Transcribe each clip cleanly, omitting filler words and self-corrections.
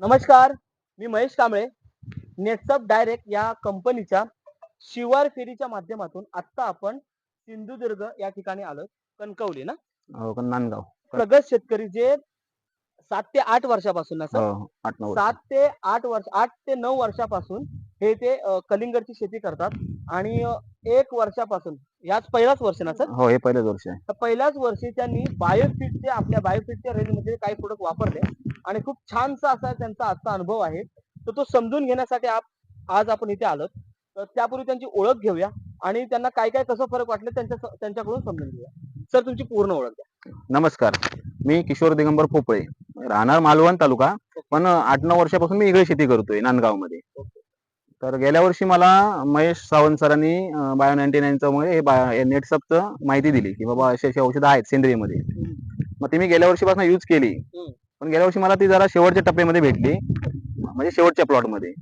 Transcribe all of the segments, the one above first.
नमस्कार, मी महेश कांबळे. नेटसप डायरेक्ट या कंपनीच्या शिवार फेरीच्या माध्यमातून आत्ता आपण सिंधुदुर्ग या ठिकाणी आलोय. कणकवली ना? हो का नांदगाव. प्रगत शेतकरी जे 7 ते 8 वर्षापासून ना हो, सर? हो. 8-9 वर्ष. 7 ते 8 वर्ष 8 ते 9 वर्षापासून हे ते कलिंगडची शेती करतात आणि 1 वर्षापासून याच पहिलाच वर्ष ना सर? हो, हे पहिलंच वर्ष आहे. तर पहिल्याच वर्षी त्यांनी बायोफिटचे आपल्या बायोफिटच्या रेंजमध्ये काही प्रोडक्ट वापरले आणि खूप छानसा असा त्यांचा आजचा अनुभव आहे. तर तो समजून घेण्यासाठी आज आपण इथे आलोत. तर त्यापूर्वी त्यांची ओळख घेऊया आणि त्यांना काय काय कसं फरक वाटलं त्यांच्याकडून समजून घेऊया. सर तुमची पूर्ण ओळख द्या. नमस्कार. मी किशोर दिगंबर पोपळे. राहणार मालवण तालुका. पण 8-9 वर्षापासून मी इकडे शेती करतोय नांदगावमध्ये. तर गेल्या वर्षी मला महेश सावंत सरांनी बायो 99चं मुळे हे नेटसपचं माहिती दिली की बाबा अशी औषधं आहेत सेंद्रियमध्ये. मग ती मी गेल्या वर्षीपासून यूज केली. पण गेल्या वर्षी मला ती जरा शेवटच्या टप्प्यामध्ये भेटली, म्हणजे शेवटच्या प्लॉटमध्ये.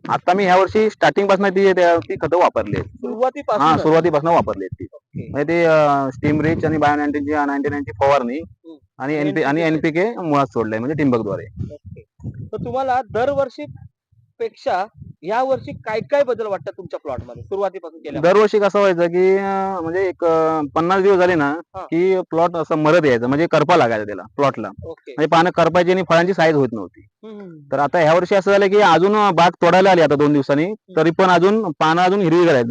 आता मी ह्या वर्षी स्टार्टिंग पासून ती खतं वापरली आहेत. सुरुवातीपासून सुरुवातीपासून वापरली आहेत ती. म्हणजे ते स्टीम रिच आणि बायो 99ची फवारणी आणि एनपीके मुळात सोडलंय, म्हणजे ठिंबकद्वारे. तर तुम्हाला दरवर्षी पेक्षा या वर्षी काय काय बदल वाटतात तुमच्या प्लॉट मध्ये सुरुवातीपासून केल्या? दरवर्षी कसं व्हायचं की म्हणजे एक 50 दिवस झाले ना की प्लॉट असं मरत यायचं, म्हणजे करपा लागायचा त्याला प्लॉटला. म्हणजे पानं करपायची आणि फळांची साईज होत नव्हती. तर आता ह्या वर्षी असं झालं की अजून बाग तोडायला आली आता 2 दिवसांनी, तरी पण अजून पानं अजून हिरवी आहेत.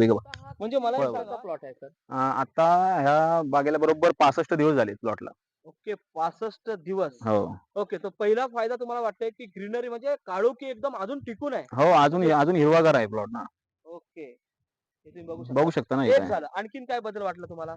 म्हणजे मला एक सांगा प्लॉट आहे सर? आता ह्या बागेला बरोबर 65 दिवस झाले प्लॉटला. ओके, 65 दिवस. हो ओके, तो पहिला फायदा तुम्हाला वाटतंय की ग्रीनरी म्हणजे काळोखी एकदम अजून टिकून आहे. हो, अजून हिरवागार आहे प्लॉट ना. ओके, हे तुम्ही बघू बघू शकता. शकता ना एक इथे. झालं, आणखीन काय बदल वाटला तुम्हाला?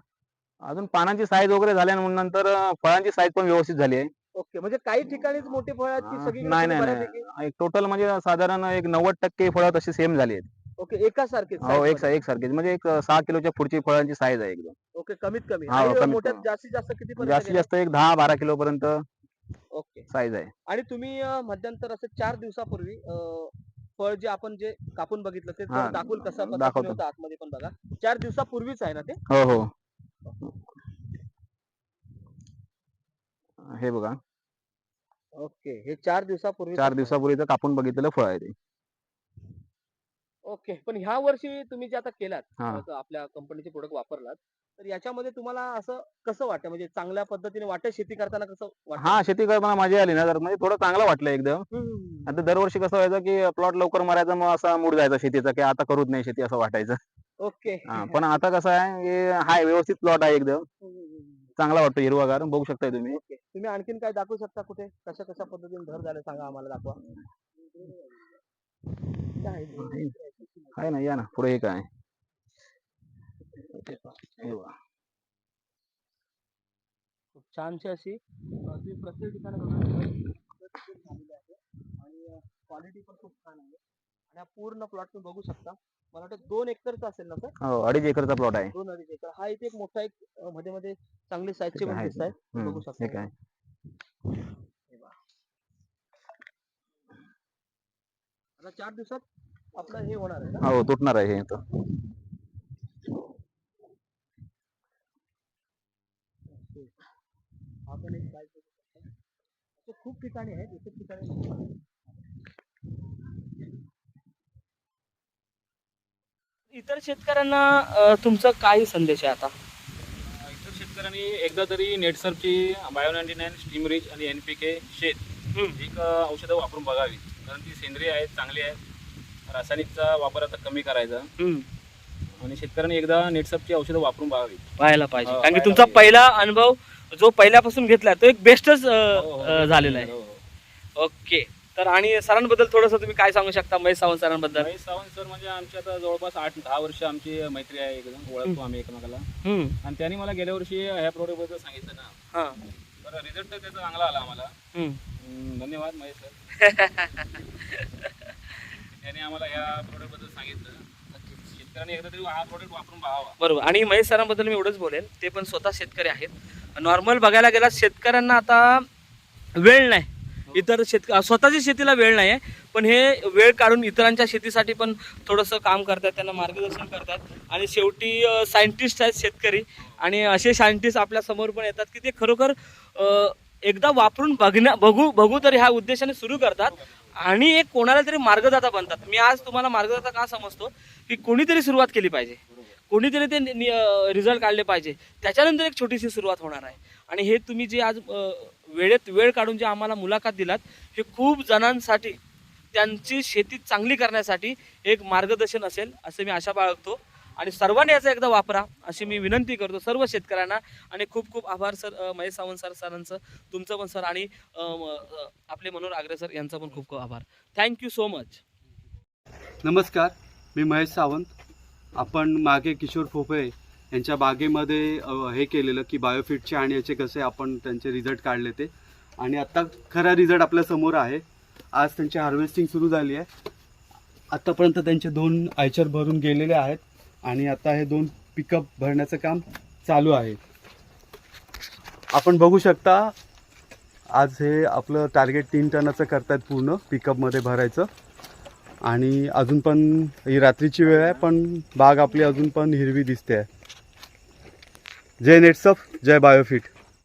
अजून पानांची साईज वगैरे झाल्यानंतर फळांची साईज पण व्यवस्थित झाली आहे. ओके, म्हणजे काही ठिकाणीच मोठे फळ आहेत की सगळीकडे नाही तुम्ही नाही बऱ्यापैकी? नाही, एक टोटल म्हणजे साधारण एक 90% फळं तशी सेम झाली आहेत. ओके, एकासारखेच हो, size मध्ये? एकसारखीच, म्हणजे एक 6 किलोच्या पुढची फळांची साईज आहे एकदम. ओके, कमीत कमी. हो, आणि कमीत मोठ्यात कमी. जास्तीत जास्त किती पर्यंत जास्तीत गेलाय? जास्त एक 10-12 किलो पर्यंत ओके. साईज आहे. आणि तुम्ही मध्यंतर असं 4 दिवसापूर्वी फळ जे आपण जे कापून बघितलं ते हा, दाखवून कशा पद्धतीने दाखवतो. होतं आतमध्ये पण बघा. 4 दिवसापूर्वीच आहे ना ते? हो हो, हे बघा. ओके, हे 4 दिवसापूर्वीच 4 दिवसापूर्वीच कापून बघितलेलं फळ आहे ते. ओके. पण ह्या वर्षी तुम्ही जे आता केलात हा. आपल्या कंपनीचे प्रोडक्ट वापरलात, तर याच्यामध्ये तुम्हाला असं कसं वाटतं? म्हणजे चांगल्या पद्धतीने वाटतं शेती करताना कसं वाटतं? हा, शेती करताना मजा आली ना, तर म्हणजे थोडं चांगलं वाटलं एकदम. आता दरवर्षी कसं व्हायचं की प्लॉट लवकर मरायचा, मग असा मूड जायचा शेतीचा की आता करूच नाही शेती असं वाटायचं. ओके. पण आता कसं आहे की हाय, व्यवस्थित प्लॉट आहे एकदम. चांगला वाटतो हिरवागार, बघू शकताय तुम्ही. ओके. तुम्ही आणखीन काय दाखवू शकता कुठे? कशा पद्धतीने भर झालं सांगा आम्हाला, दाखवा. काय आहे ना, या ना पुढे. हे काय हे बघा. खूप छानशी अशी तुम्ही प्रत्येक ठिकाणी झालेली आहे आणि क्वालिटी पण खूप छान आहे आणि हा पूर्ण प्लॉट तुम्ही बघू शकता. मला वाटतं 2 एकरचा असेल ना सर? हो, 2.5 एकरचा प्लॉट आहे. 2-2.5 एकर. हा इथे एक मोठा एक मध्ये मध्ये चांगली साईजचे पण आहे. दिसत आहेत. बघू हे शकता. काय. हे पहा. आता 4 दिवसात आपलं हे होणार आहे ना? हो, तुटणार आहे हे तर. आपण एक काय करू शकतो, असे खूप ठिकाणी आहेत, एक ठिकाणी. इतर शेतकऱ्यांना तुमचा काय संदेश आहे आता? इतर शेतकऱ्यांनी एकदा तरी नेटसपची बायो 99 स्टीम रिच आणि एनपीके शेत एक औषधं वापरून बघावी, कारण ती सेंद्रिय आहेत, चांगली आहेत. रासायनिकचा वापर आता कमी करायचा आणि शेतकऱ्यांनी एकदा नेटसपची औषधं वापरून बघावी, पाहायला पाहिजे. हो, कारण की पाहायला तुमचा पाहिजे. पहिला अनुभव जो पहिल्यापासून घेतला तो एक बेस्टच झालेला आहे. हो, हो. ओके. तर आणि सरांबद्दल थोडंसं तुम्ही काय सांगू शकता, महेश सावंत सरांबद्दल? महेश सावंत सर म्हणजे आमची आता जवळपास 8-10 वर्ष आमची मैत्री आहे, एकदम ओळखतो आम्ही एकमेकाला. आणि त्यांनी मला गेल्या वर्षी ह्या प्रोडक्टबद्दल सांगितलं ना, तर रिझल्ट त्याचा चांगला आला आम्हाला. धन्यवाद महेश सर. त्यांनी आम्हाला ह्या प्रोडक्टबद्दल सांगितलं. शेतकऱ्यांनी एकदा तरी हा प्रोडक्ट वापरून पाहावा. बरोबर. आणि महेश सरांबद्दल मी एवढंच बोलेन, ते पण स्वतः शेतकरी आहेत. नॉर्मल बघायला गेला शेतकऱ्यांना आता वेळ नाही, इतर स्वतःच्या शेतीला वेळ नाही आहे, पण हे वेळ काढून इतरांच्या शेतीसाठी पण थोडंसं काम करतात, त्यांना मार्गदर्शन करतात. आणि शेवटी सायंटिस्ट आहेत शेतकरी, आणि असे सायंटिस्ट आपल्या समोर पण येतात की ते खरोखर एकदा वापरून बघू तरी ह्या उद्देशाने सुरू करतात. आणि एक कोणाला तरी मार्गदाता बनतात. मी आज तुम्हाला मार्गदाता का समजतो की कोणीतरी सुरुवात केली पाहिजे, कोणीतरी ते रिझल्ट काढले पाहिजे, त्याच्यानंतर एक छोटीशी सुरुवात होणार आहे. आणि हे तुम्ही जे आज वेळेत वेळ काढून जे आम्हाला मुलाखत दिलात, हे खूप जणांसाठी त्यांची शेती चांगली करण्यासाठी एक मार्गदर्शन असेल असं मी आशा बाळगतो. आणि सर्वांनी याचा एकदा वापरा अशी मी विनंती करतो सर्व शेतकऱ्यांना. आणि खूप खूप आभार सर, महेश सावंत सरांचं, तुमचं पण सर, आणि आपले मनोहर आग्रे सर यांचा पण खूप खूप आभार. Thank you so much. नमस्कार, मी महेश सावंत. आपण मागे किशोर फोपळे यांच्या बागेमध्ये हे केलेलं की बायोफिटचे आणि याचे कसे आपण त्यांचे रिझल्ट काढले ते, आणि आत्ता खरा रिझल्ट आपल्या समोर आहे. आज त्यांची हार्वेस्टिंग सुरू झाली आहे. आत्तापर्यंत त्यांचे 2 आयचर भरून गेलेले आहेत आणि आता हे 2 पिकअप भरण्याचं काम चालू आहे. आपण बघू शकता आज हे आपलं टार्गेट 3 टनाचं करतायत पूर्ण पिकअपमध्ये भरायचं. आणि अजून पण ही रात्रीची वेळ आहे, पण बाग आपली अजून पण हिरवी दिसते आहे. जय नेटसफ, जय बायोफिट.